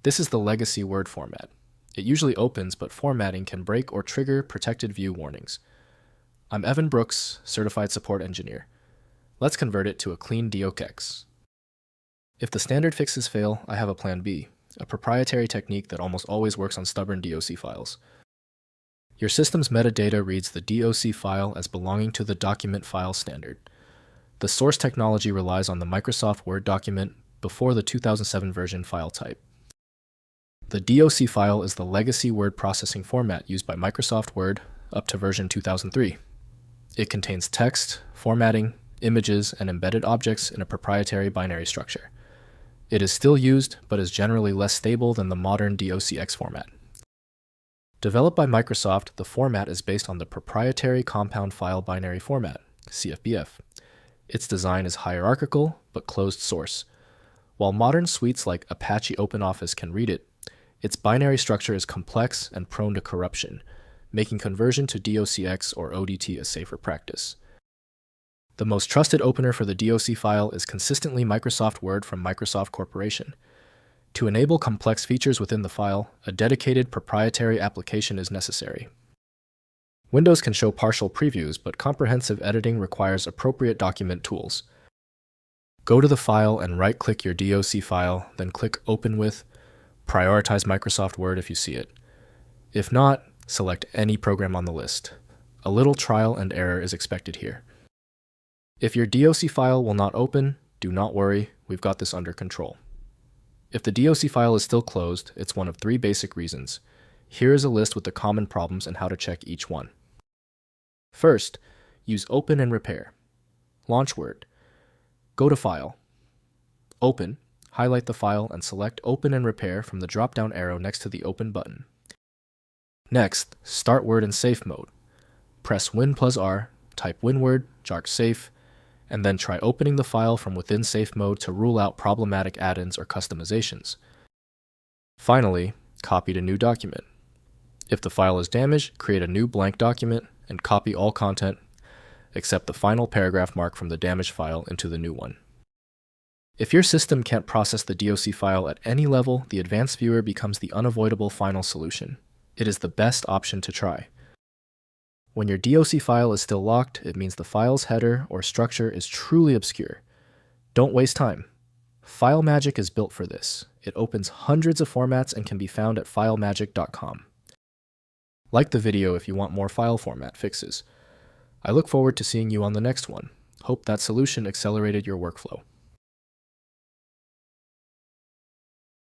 This is the legacy Word format. It usually opens, but formatting can break or trigger protected view warnings. I'm Evan Brooks, Certified Support Engineer. Let's convert it to a clean DOCX. If the standard fixes fail, I have a plan B, a proprietary technique that almost always works on stubborn DOC files. Your system's metadata reads the DOC file as belonging to the document file standard. The source technology relies on the Microsoft Word document before the 2007 version file type. The DOC file is the legacy word processing format used by Microsoft Word up to version 2003. It contains text, formatting, images, and embedded objects in a proprietary binary structure. It is still used, but is generally less stable than the modern DOCX format. Developed by Microsoft, the format is based on the proprietary compound file binary format, CFBF. Its design is hierarchical, but closed source. While modern suites like Apache OpenOffice can read it, its binary structure is complex and prone to corruption, making conversion to DOCX or ODT a safer practice. The most trusted opener for the DOC file is consistently Microsoft Word from Microsoft Corporation. To enable complex features within the file, a dedicated proprietary application is necessary. Windows can show partial previews, but comprehensive editing requires appropriate document tools. Go to the file and right-click your DOC file, then click Open With. Prioritize Microsoft Word if you see it. If not, select any program on the list. A little trial and error is expected here. If your DOC file will not open, do not worry, we've got this under control. If the DOC file is still closed, it's one of 3 basic reasons. Here is a list with the common problems and how to check each one. First, use Open and Repair. Launch Word. Go to File. Open. Highlight the file and select Open and Repair from the drop-down arrow next to the Open button. Next, start Word in Safe mode. Press Win+R, type WinWord, jarc Safe, and then try opening the file from within Safe mode to rule out problematic add-ins or customizations. Finally, copy to new document. If the file is damaged, create a new blank document and copy all content except the final paragraph mark from the damaged file into the new one. If your system can't process the DOC file at any level, the Advanced Viewer becomes the unavoidable final solution. It is the best option to try. When your DOC file is still locked, it means the file's header or structure is truly obscure. Don't waste time. FileMagick is built for this. It opens hundreds of formats and can be found at filemagick.com. Like the video if you want more file format fixes. I look forward to seeing you on the next one. Hope that solution accelerated your workflow.